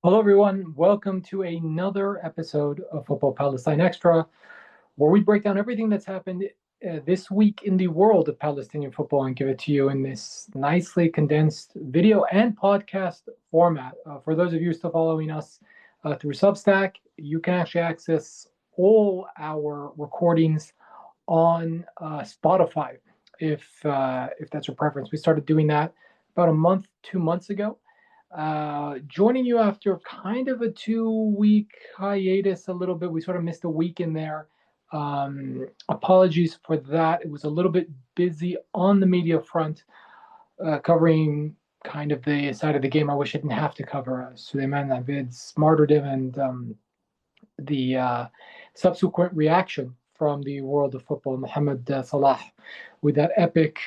Hello, everyone. Welcome to another episode of Football Palestine Extra, where we break down everything that's happened this week in the world of Palestinian football and give it to you in this nicely condensed video and podcast format. For those of you still following us through Substack, you can actually access all our recordings on Spotify if that's your preference. We started doing that about a month, 2 months ago. Joining you after kind of a 2 week hiatus, a little bit. We sort of missed a week in there. Apologies for that. It was a little bit busy on the media front, covering kind of the side of the game I wish I didn't have to cover. Suleiman Navid's martyrdom and the subsequent reaction from the world of football, Mohamed Salah, with that epic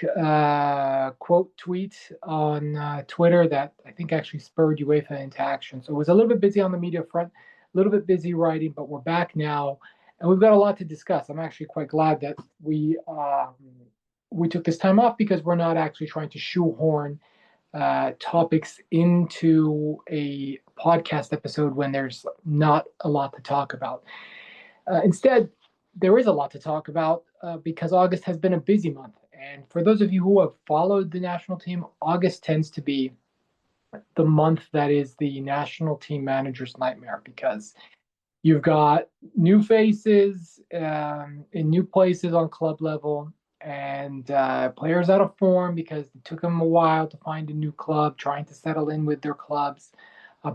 quote tweet on Twitter that I think actually spurred UEFA into action. So it was a little bit busy on the media front, a little bit busy writing, but we're back now, and we've got a lot to discuss. I'm actually quite glad that we took this time off because we're not actually trying to shoehorn topics into a podcast episode when there's not a lot to talk about. Instead, there is a lot to talk about because August has been a busy month. And for those of you who have followed the national team, August tends to be the month that is the national team manager's nightmare because you've got new faces in new places on club level and players out of form because it took them a while to find a new club, trying to settle in with their clubs.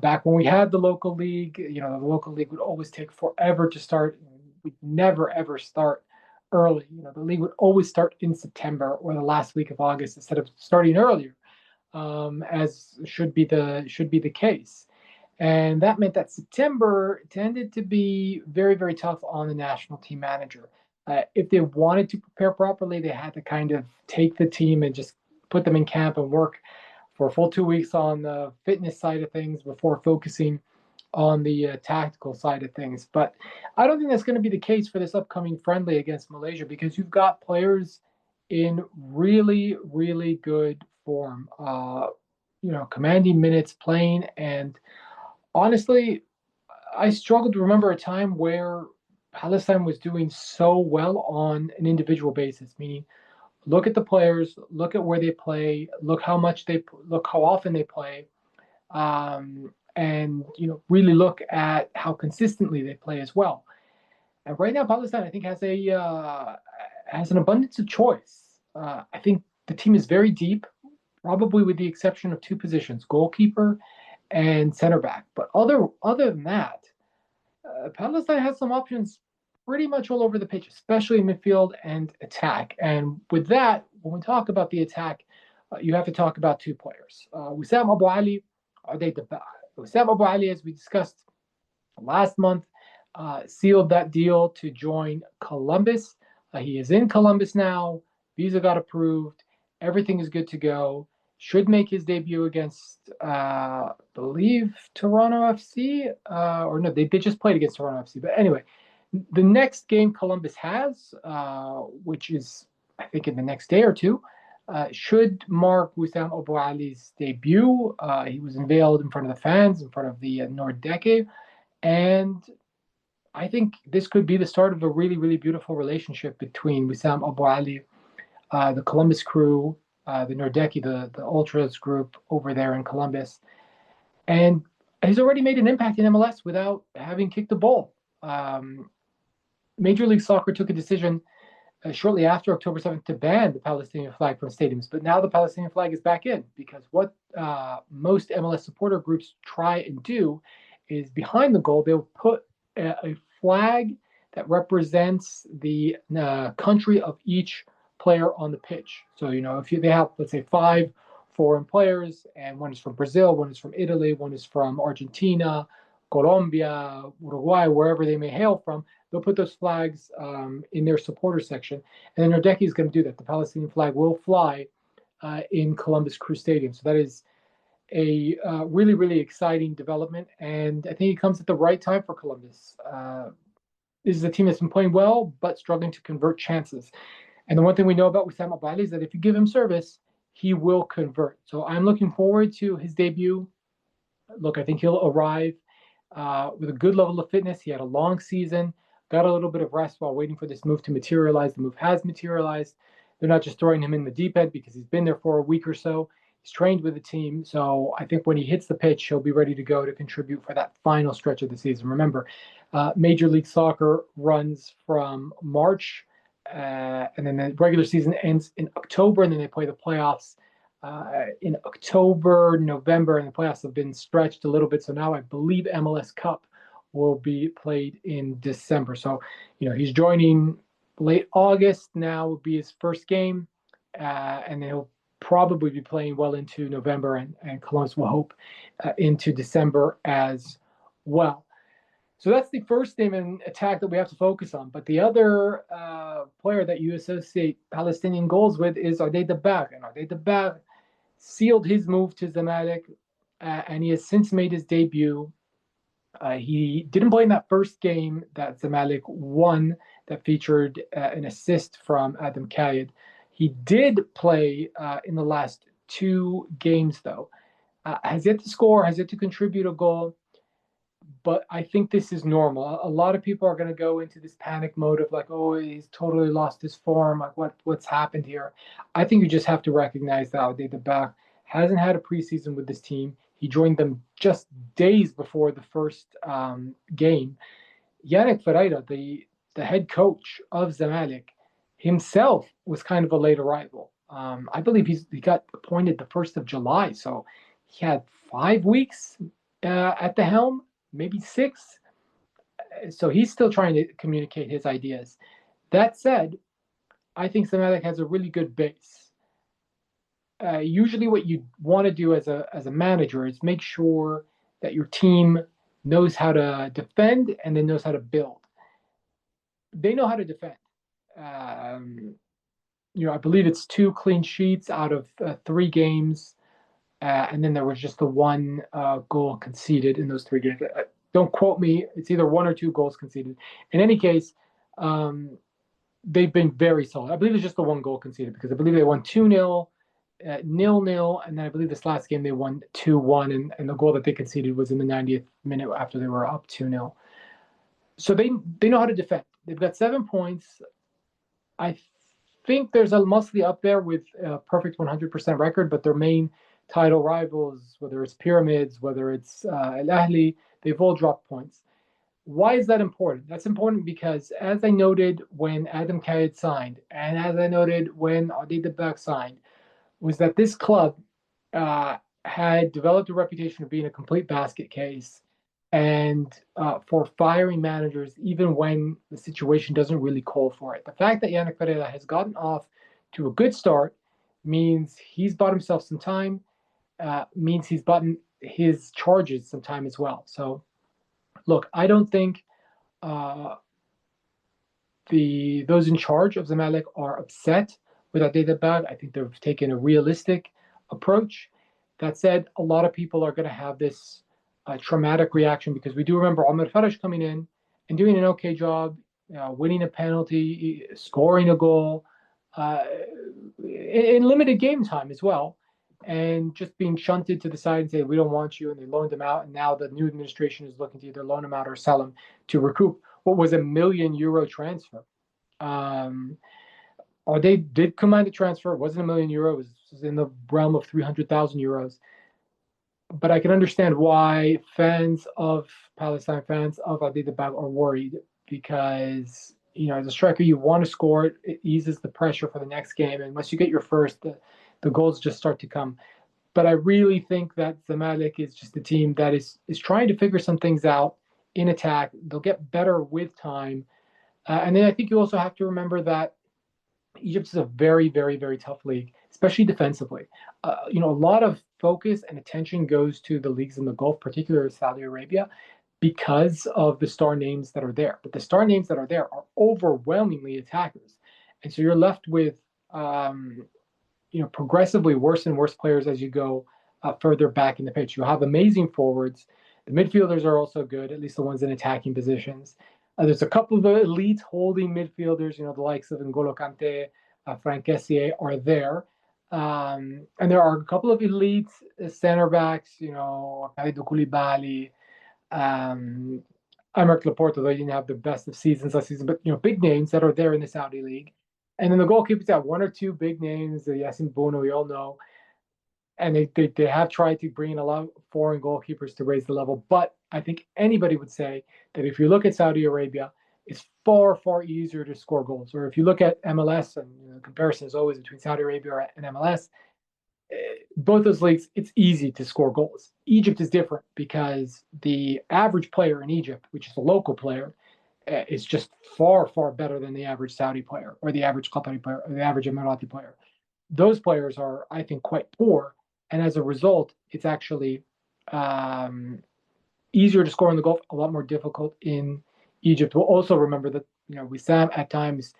Back when we had the local league, the local league would always take forever to start. We'd never ever start early. The league would always start in September or the last week of August instead of starting earlier, as should be the case. And that meant that September tended to be very, very tough on the national team manager. If they wanted to prepare properly, they had to kind of take the team and just put them in camp and work for a full 2 weeks on the fitness side of things before focusing on the tactical side of things. But I don't think that's going to be the case for this upcoming friendly against Malaysia because you've got players in really, really good form, commanding minutes playing. And honestly, I struggled to remember a time where Palestine was doing so well on an individual basis, meaning look at the players, look at where they play, look how often they play, and really look at how consistently they play as well. And right now, Palestine I think has an abundance of choice. I think the team is very deep, probably with the exception of two positions: goalkeeper and center back. But other than that, Palestine has some options pretty much all over the pitch, especially in midfield and attack. And with that, when we talk about the attack, you have to talk about two players. Wissam Abou Ali, Wissam Abou Ali, as we discussed last month, sealed that deal to join Columbus. He is in Columbus now. Visa got approved. Everything is good to go. Should make his debut against, I believe, Toronto FC. Or no, they just played against Toronto FC. But anyway, the next game Columbus has, which is, I think, in the next day or two, should mark Wissam Abou Ali's debut. He was unveiled in front of the fans, in front of the Noordeke. And I think this could be the start of a really, really beautiful relationship between Wissam Abou Ali, the Columbus crew, the Noordeke, the Ultras group over there in Columbus. And he's already made an impact in MLS without having kicked the ball. Major League Soccer took a decision shortly after October 7th to ban the Palestinian flag from stadiums. But now the Palestinian flag is back in because what most MLS supporter groups try and do is behind the goal, they'll put a flag that represents the country of each player on the pitch. So, if they have, let's say, 5 foreign players, and one is from Brazil, one is from Italy, one is from Argentina, Colombia, Uruguay, wherever they may hail from, they'll put those flags in their supporter section. And then Noordeke is going to do that. The Palestinian flag will fly in Columbus Crew Stadium. So that is a really, really exciting development. And I think it comes at the right time for Columbus. This is a team that's been playing well, but struggling to convert chances. And the one thing we know about Wissam Abou Ali is that if you give him service, he will convert. So I'm looking forward to his debut. Look, I think he'll arrive with a good level of fitness. He had a long season, got a little bit of rest while waiting for this move to materialize. The move has materialized. They're not just throwing him in the deep end because he's been there for a week or so. He's trained with the team. So I think when he hits the pitch, he'll be ready to go to contribute for that final stretch of the season. Remember, Major League Soccer runs from March, and then the regular season ends in October, and then they play the playoffs in October, November, and the playoffs have been stretched a little bit. So now I believe MLS Cup will be played in December. So, he's joining late August now will be his first game, and he'll probably be playing well into November, and Columbus will hope into December as well. So that's the first name in attack that we have to focus on. But the other player that you associate Palestinian goals with is Ardé Dabbagh. And Ardé Dabbagh sealed his move to Zamalek, and he has since made his debut. He didn't play in that first game that Zamalek won that featured an assist from Dabbagh and Kaied. He did play in the last 2 games, though. Has yet to score, has yet to contribute a goal. But I think this is normal. A lot of people are going to go into this panic mode of like, oh, he's totally lost his form. Like, what's happened here? I think you just have to recognize that Ardé Dabbagh hasn't had a preseason with this team. He joined them just days before the first game. Yannick Ferreira, the head coach of Zamalek, himself was kind of a late arrival. I believe he got appointed the 1st of July. So he had 5 weeks at the helm. Maybe 6. So he's still trying to communicate his ideas. That said, I think Zamalek has a really good base. Usually what you want to do as a manager is make sure that your team knows how to defend and then knows how to build. They know how to defend. I believe it's 2 clean sheets out of 3 games. And then there was just the 1 goal conceded in those 3 games. Don't quote me. It's either 1 or 2 goals conceded. In any case, they've been very solid. I believe it's just the 1 goal conceded because I believe they won 2-0, 0-0, and then I believe this last game they won 2-1, and the goal that they conceded was in the 90th minute after they were up 2-0. So they know how to defend. They've got 7 points. I think there's a mostly up there with a perfect 100% record, but their main title rivals, whether it's Pyramids, whether it's Al Ahly, they've all dropped points. Why is that important? That's important because, as I noted when Dabbagh and Kaied signed, and as I noted when Ardé Dabbagh signed, was that this club had developed a reputation of being a complete basket case and for firing managers even when the situation doesn't really call for it. The fact that Yannick Ferreira has gotten off to a good start means he's bought himself some time, means he's bought his charges some time as well. So, look, I don't think those in charge of Zamalek are upset with Ardé Dabbagh. I think they've taken a realistic approach. That said, a lot of people are going to have this traumatic reaction because we do remember Omar Faraj coming in and doing an okay job, winning a penalty, scoring a goal in limited game time as well, and just being shunted to the side and say, we don't want you, and they loaned him out, and now the new administration is looking to either loan him out or sell him to recoup what was €1 million transfer. Or they did command a transfer. It wasn't €1 million. It was in the realm of €300,000. But I can understand why fans of Palestine, fans of Ardé Dabbagh are worried because, as a striker, you want to score. It eases the pressure for the next game. And once you get your first, the goals just start to come. But I really think that Zamalek is just a team that is trying to figure some things out in attack. They'll get better with time. And then I think you also have to remember that Egypt is a very, very, very tough league, especially defensively. A lot of focus and attention goes to the leagues in the Gulf, particularly Saudi Arabia, because of the star names that are there. But the star names that are there are overwhelmingly attackers. And so you're left with, progressively worse and worse players as you go further back in the pitch. You have amazing forwards. The midfielders are also good, at least the ones in attacking positions. There's a couple of elite holding midfielders, the likes of N'Golo Kante, Franck Kessié are there. And there are a couple of elite center backs, Kalidou Koulibaly, um, Aymeric Laporte, though he didn't have the best of seasons last season, but big names that are there in the Saudi league. And then the goalkeepers have one or two big names, Yassin Bono, we all know, and they have tried to bring in a lot of foreign goalkeepers to raise the level. But I think anybody would say that if you look at Saudi Arabia, it's far, far easier to score goals. Or if you look at MLS, and the comparison is always between Saudi Arabia and MLS, both those leagues, it's easy to score goals. Egypt is different because the average player in Egypt, which is a local player, is just far, far better than the average Saudi player or the average Qatari player or the average Emirati player. Those players are, I think, quite poor. And as a result, it's actually easier to score in the goal, a lot more difficult in Egypt. We'll also remember that, Wissam at times